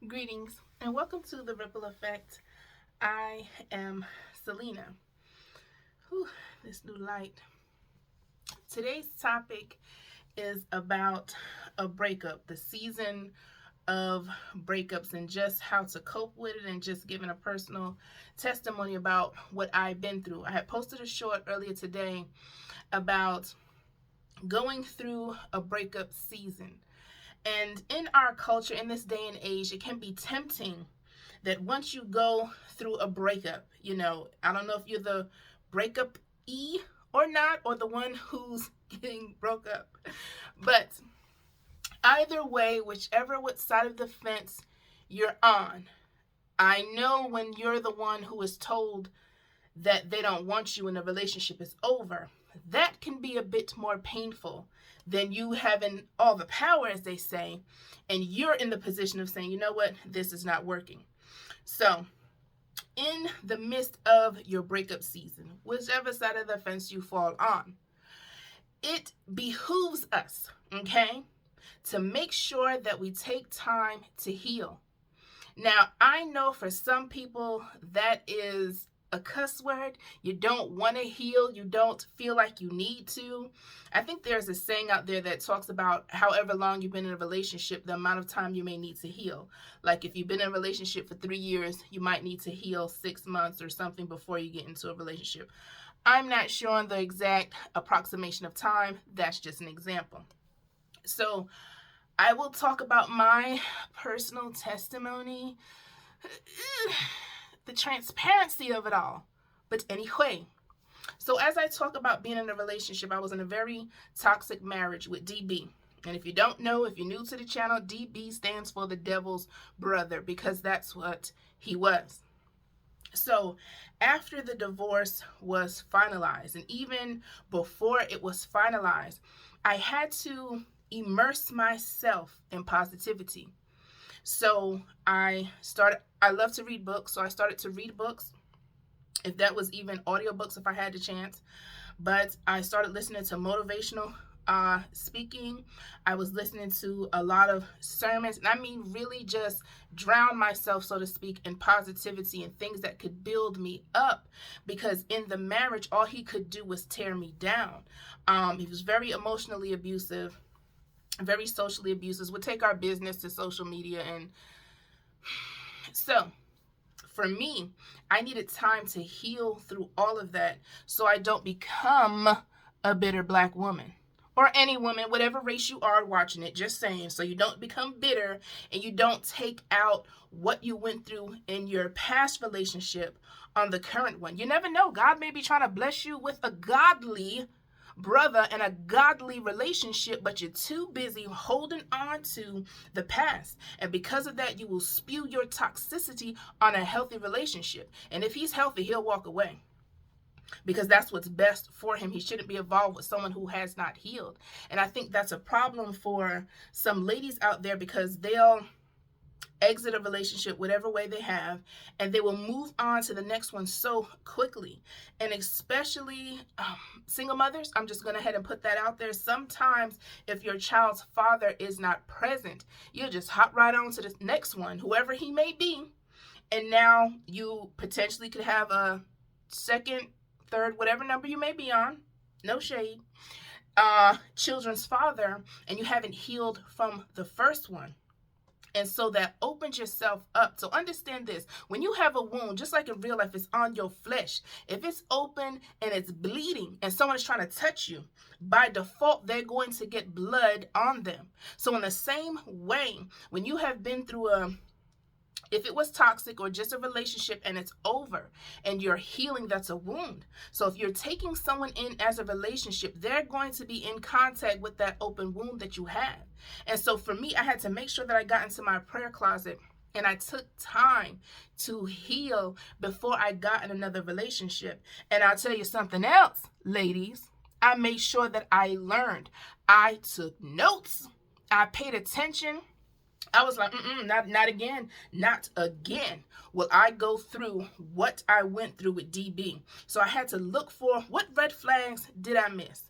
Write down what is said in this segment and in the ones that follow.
Greetings and welcome to the Ripple Effect. I am Selena. Whew, this new light. Today's topic is about a breakup, the season of breakups, and just how to cope with it, and just giving a personal testimony about what I've been through. I had posted a short earlier today about going through a breakup season. And in our culture, in this day and age, it can be tempting that once you go through a breakup, I don't know if you're the breakup E or not, or the one who's getting broke up. But either way, whichever what side of the fence you're on, I know when you're the one who is told that they don't want you and the relationship is over, that can be a bit more painful than you having all the power, as they say, and you're in the position of saying, you know what, this is not working. So, in the midst of your breakup season, whichever side of the fence you fall on, it behooves us, okay, to make sure that we take time to heal. Now, I know for some people that is a cuss word. You don't want to heal. You don't feel like you need to. I think there's a saying out there that talks about however long you've been in a relationship, the amount of time you may need to heal. Like if you've been in a relationship for 3 years, you might need to heal 6 months or something before you get into a relationship. I'm not sure on the exact approximation of time. That's just an example. So I will talk about my personal testimony, the transparency of it all. But anyway, so as I talk about being in a relationship, I was in a very toxic marriage with DB. And if you don't know, if you're new to the channel, DB stands for the devil's brother, because that's what he was. So after the divorce was finalized, and even before it was finalized, I had to immerse myself in positivity. So I love to read books, so I started to read books, if that was even audiobooks if I had the chance. But I started listening to motivational speaking. I was listening to a lot of sermons, and I mean really just drown myself, so to speak, in positivity and things that could build me up, because in the marriage all he could do was tear me down. He was very emotionally abusive, very socially abusive, would take our business to social media. And so for me, I needed time to heal through all of that so I don't become a bitter black woman, or any woman, whatever race you are watching it, just saying, so you don't become bitter and you don't take out what you went through in your past relationship on the current one. You never know. God may be trying to bless you with a godly brother and a godly relationship, but you're too busy holding on to the past. And because of that, you will spew your toxicity on a healthy relationship. And if he's healthy, he'll walk away, because that's what's best for him. He shouldn't be involved with someone who has not healed. And I think that's a problem for some ladies out there, because they'll exit a relationship whatever way they have, and they will move on to the next one so quickly. And especially single mothers, I'm just going to ahead and put that out there. Sometimes if your child's father is not present, you'll just hop right on to the next one, whoever he may be, and now you potentially could have a second, third, whatever number you may be on, no shade, children's father, and you haven't healed from the first one. And so that opens yourself up. So understand this. When you have a wound, just like in real life, it's on your flesh. If it's open and it's bleeding and someone is trying to touch you, by default, they're going to get blood on them. So in the same way, when you have been through if it was toxic or just a relationship and it's over and you're healing, that's a wound. So if you're taking someone in as a relationship, they're going to be in contact with that open wound that you have. And so for me, I had to make sure that I got into my prayer closet and I took time to heal before I got in another relationship. And I'll tell you something else, ladies. I made sure that I learned. I took notes. I paid attention. I was like, not again, not again will I go through what I went through with DB. So I had to look for, what red flags did I miss?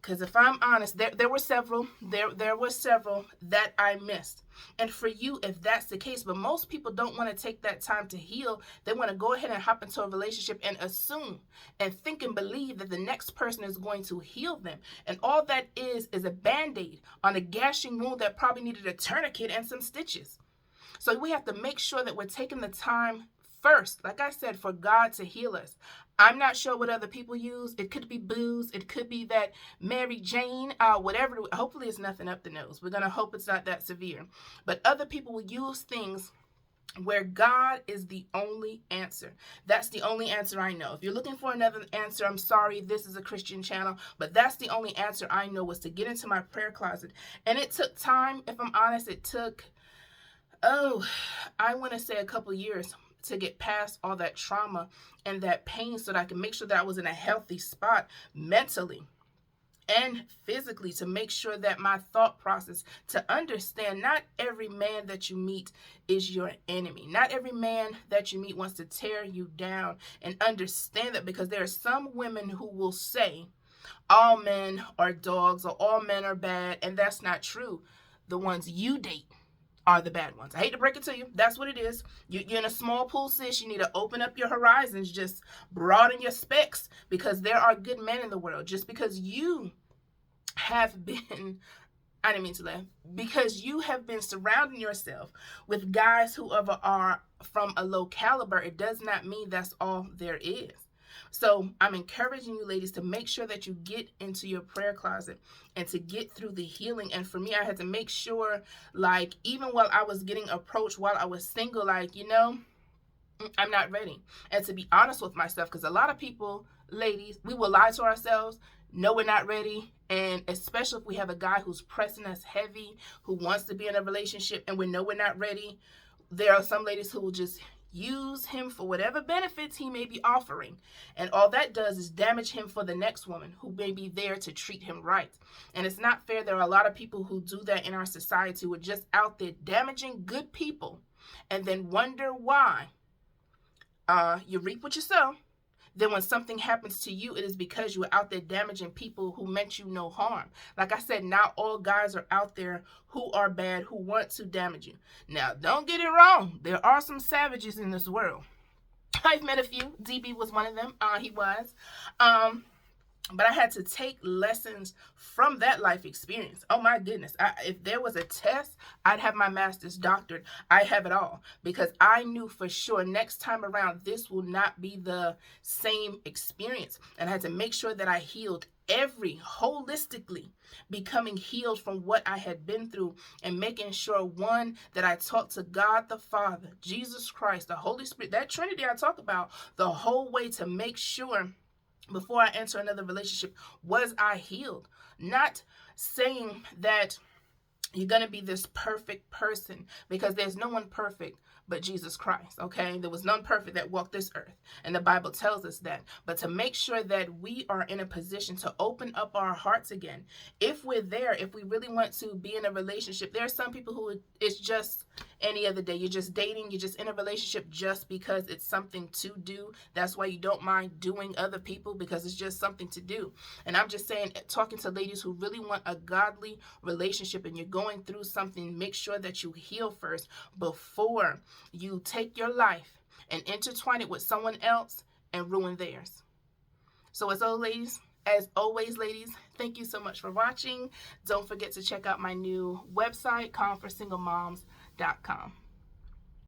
Because if I'm honest, there were several. There were several that I missed. And for you, if that's the case, but most people don't want to take that time to heal. They want to go ahead and hop into a relationship and assume and think and believe that the next person is going to heal them. And all that is a band-aid on a gashing wound that probably needed a tourniquet and some stitches. So we have to make sure that we're taking the time first, like I said, for God to heal us. I'm not sure what other people use. It could be booze. It could be that Mary Jane, whatever. Hopefully it's nothing up the nose. We're going to hope it's not that severe. But other people will use things where God is the only answer. That's the only answer I know. If you're looking for another answer, I'm sorry, this is a Christian channel, but that's the only answer I know, was to get into my prayer closet. And it took time. If I'm honest, it took, I want to say a couple years to get past all that trauma and that pain so that I can make sure that I was in a healthy spot mentally and physically, to make sure that my thought process, to understand not every man that you meet is your enemy. Not every man that you meet wants to tear you down, and understand that, because there are some women who will say all men are dogs or all men are bad, and that's not true. The ones you date are the bad ones. I hate to break it to you. That's what it is. You're in a small pool, sis. You need to open up your horizons. Just broaden your specs, because there are good men in the world. Just because you have been, I didn't mean to laugh, because you have been surrounding yourself with guys who are from a low caliber, it does not mean that's all there is. So I'm encouraging you ladies to make sure that you get into your prayer closet and to get through the healing. And for me, I had to make sure, like, even while I was getting approached while I was single, like, I'm not ready. And to be honest with myself, because a lot of people, ladies, we will lie to ourselves. No, we're not ready. And especially if we have a guy who's pressing us heavy, who wants to be in a relationship, and we know we're not ready, there are some ladies who will just use him for whatever benefits he may be offering. And all that does is damage him for the next woman who may be there to treat him right. And it's not fair. There are a lot of people who do that in our society, who are just out there damaging good people, and then wonder why you reap what you sow. Then when something happens to you, it is because you are out there damaging people who meant you no harm. Like I said, not all guys are out there who are bad, who want to damage you. Now, don't get it wrong. There are some savages in this world. I've met a few. DB was one of them. He was. But I had to take lessons from that life experience. Oh my goodness. If there was a test, I'd have my master's doctorate. I have it all, because I knew for sure next time around, this will not be the same experience. And I had to make sure that I healed holistically, becoming healed from what I had been through, and making sure, one, that I talked to God the Father, Jesus Christ, the Holy Spirit, that Trinity I talk about the whole way, to make sure before I enter another relationship, was I healed? Not saying that you're going to be this perfect person, because there's no one perfect but Jesus Christ, okay? There was none perfect that walked this earth, and the Bible tells us that. But to make sure that we are in a position to open up our hearts again, if we're there, if we really want to be in a relationship. There are some people who it's just any other day. You're just dating, you're just in a relationship just because it's something to do. That's why you don't mind doing other people, because it's just something to do. And I'm just saying, talking to ladies who really want a godly relationship, and you're going through something, make sure that you heal first before you take your life and intertwine it with someone else and ruin theirs. So as always, ladies, thank you so much for watching. Don't forget to check out my new website, calmforsinglemoms.com.